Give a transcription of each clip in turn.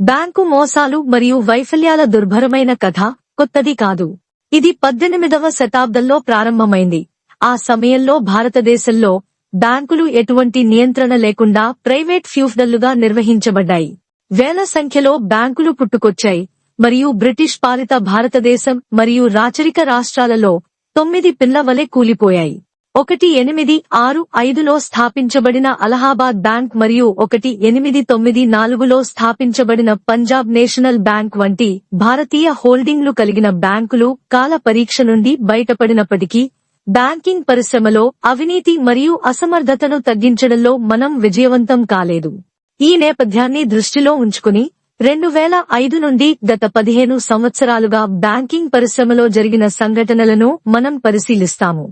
Bank మోసాలు మరియు వైఫల్యాల దుర్భరమైన కథ కొత్తది కాదు. ఇది 18వ శతాబ్దంలో ప్రారంభమైంది. ఆ సమయంలో భారతదేశంలో బ్యాంకులు ఎటువంటి నియంత్రణ లేకుండా ప్రైవేట్ ఫ్యూడల్లుగా నిర్వహించబడ్డాయి. వేల సంఖ్యలో బ్యాంకులు పుట్టుకొచ్చాయి మరియు బ్రిటిష్ పాలిత భారతదేశం మరియు రాచరిక రాష్ట్రాలలో 9 పిల్ల వలె కూలిపోయాయి. 1865లో స్థాపించబడిన అలహాబాద్ బ్యాంక్ మరియు 1894లో స్థాపించబడిన పంజాబ్ నేషనల్ బ్యాంక్ వంటి భారతీయ హోల్డింగ్లు కలిగిన బ్యాంకులు కాల పరీక్ష నుండి బయటపడినప్పటికీ బ్యాంకింగ్ పరిశ్రమలో అవినీతి మరియు అసమర్థతను తగ్గించడంలో మనం విజయవంతం కాలేదు. ఈ నేపథ్యాన్ని దృష్టిలో ఉంచుకుని 2005 నుండి గత 15 సంవత్సరాలుగా బ్యాంకింగ్ పరిశ్రమలో జరిగిన సంఘటనలను మనం పరిశీలిస్తాము.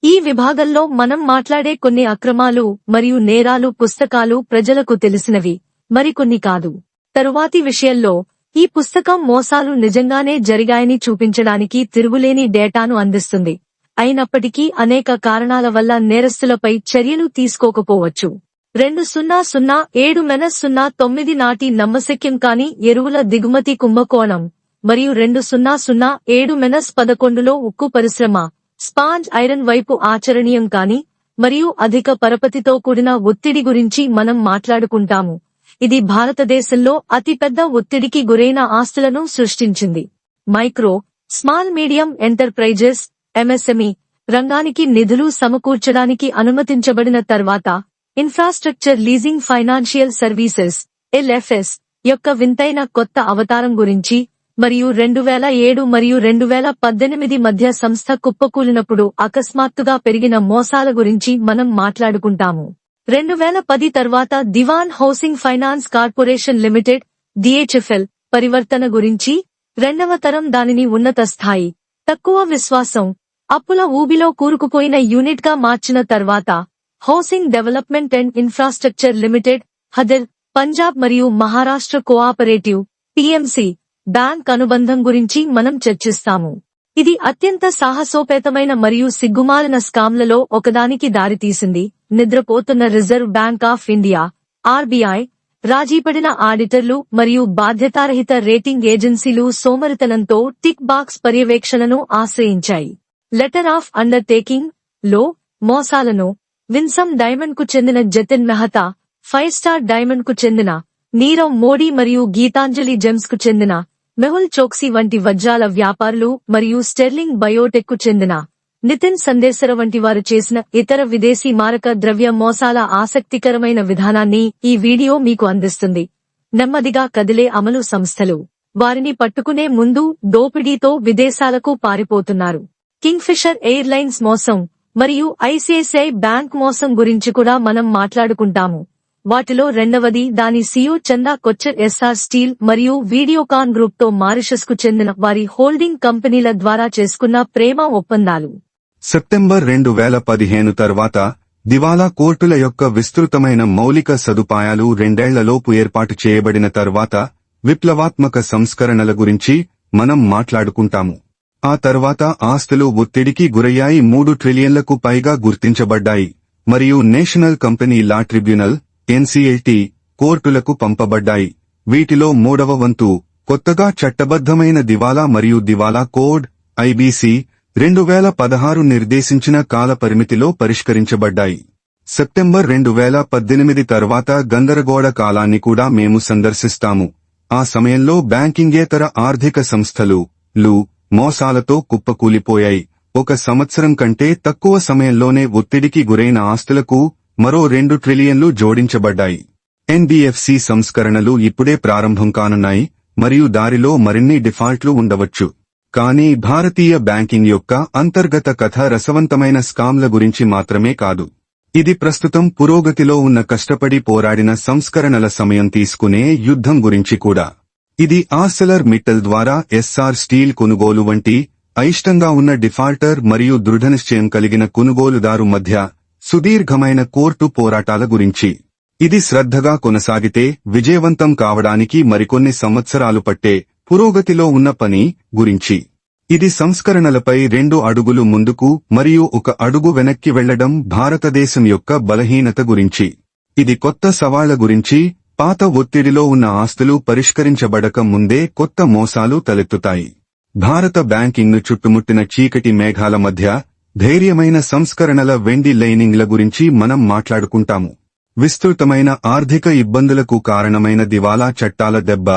ఈ విభాగంలో మనం మాట్లాడే కొన్ని అక్రమాలు మరియు నేరాలు పుస్తకాలు ప్రజలకు తెలిసినవి, మరికొన్ని కాదు. తరువాతి విషయంలో ఈ పుస్తకం మోసాలు నిజంగానే జరిగాయని చూపించడానికి తిరుగులేని డేటాను అందిస్తుంది. అయినప్పటికీ అనేక కారణాల వల్ల నేరస్తులపై చర్యలు తీసుకోకపోవచ్చు. 2007-09 నాటి నమ్మశక్యం కాని ఎరువుల దిగుమతి కుంభకోణం మరియు 2007-11లో ఉక్కు పరిశ్రమ స్పాంజ్ ఐరన్ వైపు ఆచరణీయం కాని మరియు అధిక పరపతితో కూడిన ఒత్తిడి గురించి మనం మాట్లాడుకుంటాము. ఇది భారతదేశంలో అతిపెద్ద ఒత్తిడికి గురైన ఆస్తులను సృష్టించింది. Micro, small medium enterprises MSME రంగానికి నిధులు సమకూర్చడానికి అనుమతించబడిన తర్వాత infrastructure leasing financial services LFS యొక్క వింతైన కొత్త అవతారం గురించి మరియు 2007 మరియు 2018 మధ్య సంస్థ కుప్పకూలినప్పుడు అకస్మాత్తుగా పెరిగిన మోసాల గురించి మనం మాట్లాడుకుంటాము. 2010 తర్వాత Dewan housing finance corporation limited DHFL పరివర్తన గురించి, రెండవ తరం దానిని ఉన్నత స్థాయి, తక్కువ విశ్వాసం, అప్పుల ఊబిలో కూరుకుపోయిన యూనిట్ గా మార్చిన తర్వాత housing development and infrastructure limited హదర్ పంజాబ్ మరియు మహారాష్ట్ర కోఆపరేటివ్ టీఎంసీ బ్యాంక్ అనుబంధం గురించి మనం చర్చిస్తాము. ఇది అత్యంత సాహసోపేతమైన మరియు సిగ్గుమాలిన స్కామ్లలో ఒకదానికి దారితీసింది. నిద్రపోతున్న reserve bank of India RBI, రాజీపడిన ఆడిటర్లు మరియు బాధ్యతారహిత రేటింగ్ ఏజెన్సీలు సోమరితనంతో టిక్ బాక్స్ పర్యవేక్షణను ఆశ్రయించాయి. లెటర్ ఆఫ్ అండర్టేకింగ్ లో మోసాలను విన్సమ్ డైమండ్ కు చెందిన జతిన్ మెహతా, 5 స్టార్ డైమండ్ కు చెందిన నీరవ్ మోడీ మరియు గీతాంజలి జెమ్స్ కు చెందిన మెహుల్ చోక్సీ వంటి వజ్రాల వ్యాపారులు మరియు స్టెర్లింగ్ బయోటెక్ కు చెందిన నితిన్ సందేశర వంటి వారు చేసిన ఇతర విదేశీ మారక ద్రవ్య మోసాల ఆసక్తికరమైన విధానాన్ని ఈ వీడియో మీకు అందిస్తుంది. నెమ్మదిగా కదిలే అమలు సంస్థలు వారిని పట్టుకునే ముందు దోపిడీతో విదేశాలకు పారిపోతున్నారు. కింగ్ఫిషర్ ఎయిర్లైన్స్ మోసం మరియు ఐసిఐసిఐ బ్యాంక్ మోసం గురించి కూడా మనం మాట్లాడుకుంటాము. వాటిలో రెండవది దాని సీఈఓ చందా కొచ్చర్ ఎస్ఆర్ స్టీల్ మరియు వీడియోకాన్ గ్రూప్ తో మారిషస్ కు చెందిన వారి హోల్డింగ్ కంపెనీల ద్వారా చేసుకున్న ప్రేమ ఒప్పందాలు. సెప్టెంబర్ 2015 తర్వాత దివాలా కోర్టుల యొక్క విస్తృతమైన మౌలిక సదుపాయాలు 2 ఏళ్లలోపు ఏర్పాటు చేయబడిన తర్వాత విప్లవాత్మక సంస్కరణల గురించి మనం మాట్లాడుకుంటాము. ఆ తర్వాత ఆస్తులు ఒత్తిడికి గురయ్యాయి, 3 ట్రిలియన్లకు పైగా గుర్తించబడ్డాయి మరియు national company law tribunal NCLT కోర్టులకు పంపబడ్డాయి. వీటిలో 3వ వంతు కొత్తగా చట్టబద్ధమైన దివాలా మరియు దివాలా కోడ్ ఐబీసీ 2016 నిర్దేశించిన కాల పరిమితిలో పరిష్కరించబడ్డాయి. సెప్టెంబర్ 2018 తర్వాత గందరగోళ కాలాన్ని కూడా మేము సందర్శిస్తాము. ఆ సమయంలో బ్యాంకింగేతర ఆర్థిక సంస్థలు మోసాలతో కుప్పకూలిపోయాయి. 1 సంవత్సరం కంటే తక్కువ సమయంలోనే ఒత్తిడికి గురైన ఆస్తులకు మరో 2 ట్రిలియన్లు జోడించబడ్డాయి. ఎన్బీఎఫ్సీ సంస్కరణలు ఇప్పుడే ప్రారంభం కానున్నాయి మరియు దారిలో మరిన్ని డిఫాల్ట్లు ఉండవచ్చు. కానీ భారతీయ బ్యాంకింగ్ యొక్క అంతర్గత కథ రసవంతమైన స్కామ్ల గురించి మాత్రమే కాదు. ఇది ప్రస్తుతం పురోగతిలో ఉన్న కష్టపడి పోరాడిన సంస్కరణల సమయం తీసుకునే యుద్ధం గురించి కూడా. ఇది ఆర్సెలర్ మిట్టల్ ద్వారా ఎస్ఆర్ స్టీల్ కొనుగోలు వంటి అయిష్టంగా ఉన్న డిఫాల్టర్ మరియు దృఢనిశ్చయం కలిగిన కొనుగోలుదారు మధ్య సుదీర్ఘమైన కోర్టు పోరాటాల గురించి. ఇది శ్రద్ధగా కొనసాగితే విజయవంతం కావడానికి మరికొన్ని సంవత్సరాలు పట్టే పురోగతిలో ఉన్న పని గురించి. ఇది సంస్కరణలపై 2 అడుగులు ముందుకు మరియు 1 అడుగు వెనక్కి వెళ్లడం భారతదేశం యొక్క బలహీనత గురించి. ఇది కొత్త సవాళ్ల గురించి, పాత ఒత్తిడిలో ఉన్న ఆస్తులు పరిష్కరించబడక ముందే కొత్త మోసాలు తలెత్తుతాయి. భారత బ్యాంకింగ్ను చుట్టుముట్టిన చీకటి మేఘాల మధ్య ధైర్యమైన సంస్కరణల వెండి లైనింగ్ల గురించి మనం మాట్లాడుకుంటాము. విస్తృతమైన ఆర్థిక ఇబ్బందులకు కారణమైన దివాలా చట్టాల దెబ్బ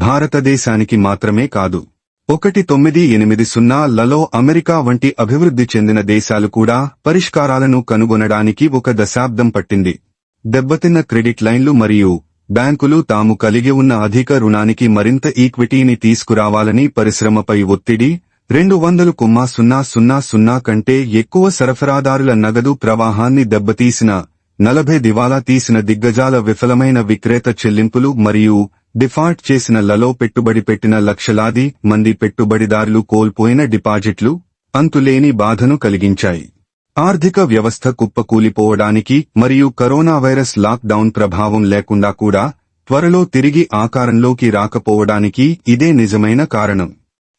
భారతదేశానికి మాత్రమే కాదు, 1980లలో అమెరికా వంటి అభివృద్ధి చెందిన దేశాలు కూడా పరిష్కారాలను కనుగొనడానికి ఒక దశాబ్దం పట్టింది. దెబ్బతిన్న క్రెడిట్ లైన్లు మరియు బ్యాంకులు తాము కలిగి ఉన్న అధిక రుణానికి మరింత ఈక్విటీని తీసుకురావాలని పరిశ్రమపై ఒత్తిడి, 200,000 కంటే ఎక్కువ సరఫరాదారుల నగదు ప్రవాహాన్ని దెబ్బతీసిన 40 దివాలా తీసిన దిగ్గజాల విఫలమైన విక్రేత చెల్లింపులు మరియు డిఫాల్ట్ చేసిన లలో పెట్టుబడి పెట్టిన లక్షలాది మంది పెట్టుబడిదారులు కోల్పోయిన డిపాజిట్లు అంతులేని బాధను కలిగించాయి. ఆర్థిక వ్యవస్థ కుప్పకూలిపోవడానికి మరియు కరోనా వైరస్ లాక్డౌన్ ప్రభావం లేకుండా కూడా త్వరలో తిరిగి ఆకారంలోకి రాకపోవడానికి ఇదే నిజమైన కారణం.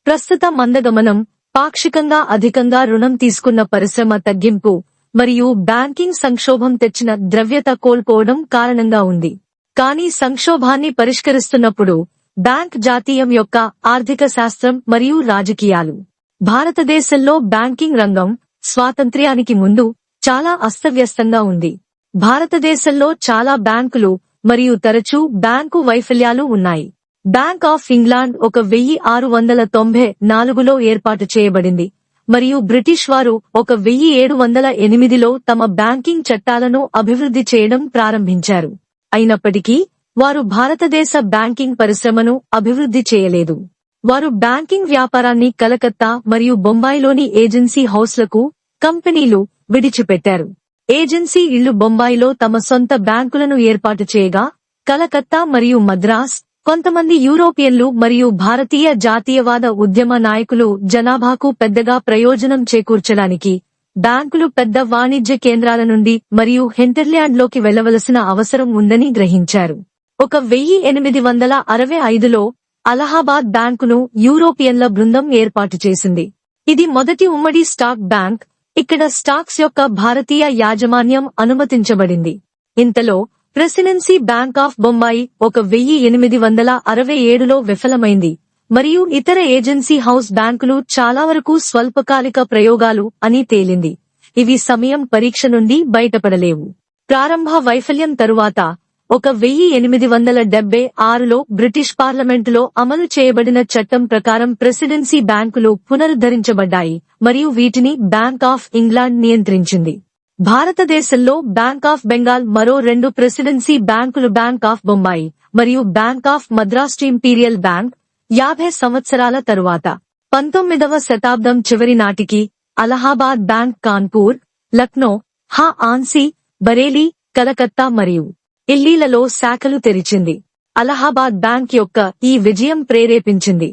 ప్రస్తుత మందగమనం, పాక్షికంగా అధికంగా రుణం తీసుకున్న పరిశ్రమ తగ్గింపు మరియు బ్యాంకింగ్ సంక్షోభం తెచ్చిన ద్రవ్యత కోల్పోవడం కారణంగా ఉంది. కానీ సంక్షోభాన్ని పరిష్కరిస్తున్నప్పుడు బ్యాంక్ జాతీయం యొక్క ఆర్థిక శాస్త్రం మరియు రాజకీయాలు. భారతదేశంలో బ్యాంకింగ్ రంగం స్వాతంత్ర్యానికి ముందు చాలా అస్తవ్యస్తంగా ఉంది. భారతదేశంలో చాలా బ్యాంకులు మరియు తరచూ బ్యాంకు వైఫల్యాలు ఉన్నాయి. బ్యాంక్ ఆఫ్ ఇంగ్లాండ్ 1694లో ఏర్పాటు చేయబడింది మరియు బ్రిటిష్ వారు 1708లో తమ బ్యాంకింగ్ చట్టాలను అభివృద్ధి చేయడం ప్రారంభించారు. అయినప్పటికీ వారు భారతదేశ బ్యాంకింగ్ పరిశ్రమను అభివృద్ధి చేయలేదు. వారు బ్యాంకింగ్ వ్యాపారాన్ని కలకత్తా మరియు బొంబాయిలోని ఏజెన్సీ హౌస్లకు కంపెనీలు విడిచిపెట్టారు. ఏజెన్సీ ఇళ్లు బొంబాయిలో తమ సొంత బ్యాంకులను ఏర్పాటు చేయగా, కలకత్తా మరియు మద్రాస్ కొంతమంది యూరోపియన్లు మరియు భారతీయ జాతీయవాద ఉద్యమ నాయకులు జనాభాకు పెద్దగా ప్రయోజనం చేకూర్చడానికి బ్యాంకులు పెద్ద వాణిజ్య కేంద్రాల నుండి మరియు హింటర్ల్యాండ్లోకి వెళ్లవలసిన అవసరం ఉందని గ్రహించారు. 1865లో అలహాబాద్ బ్యాంకును యూరోపియన్ల బృందం ఏర్పాటు చేసింది. ఇది మొదటి ఉమ్మడి స్టాక్ బ్యాంక్, ఇక్కడ స్టాక్స్ యొక్క భారతీయ యాజమాన్యం అనుమతించబడింది. ఇంతలో ప్రెసిడెన్సీ బ్యాంక్ ఆఫ్ బొంబాయి 1867లో విఫలమైంది మరియు ఇతర ఏజెన్సీ హౌస్ బ్యాంకులు చాలా వరకు స్వల్పకాలిక ప్రయోగాలు అని తేలింది. ఇవి సమయం పరీక్ష నుండి బయటపడలేవు. ప్రారంభ వైఫల్యం తరువాత 1876లో బ్రిటిష్ పార్లమెంటులో అమలు చేయబడిన చట్టం ప్రకారం ప్రెసిడెన్సీ బ్యాంకులు పునరుద్ధరించబడ్డాయి మరియు వీటిని బ్యాంక్ ఆఫ్ ఇంగ్లాండ్ నియంత్రించింది. భారతదేశంలో బ్యాంక్ ఆఫ్ బెంగాల్ మరో 2 ప్రెసిడెన్సీ బ్యాంకులు బ్యాంక్ ఆఫ్ బొంబాయి మరియు bank of Madras imperial bank 50 సంవత్సరాల తరువాత 19వ శతాబ్దం చివరి నాటికి అలహాబాద్ బ్యాంక్ కాన్పూర్, లక్నో, హాన్సీ, బరేలీ, కలకత్తా మరియు ఢిల్లీలలో శాఖలు తెరిచింది. అలహాబాద్ బ్యాంక్ యొక్క ఈ విజయం ప్రేరేపించింది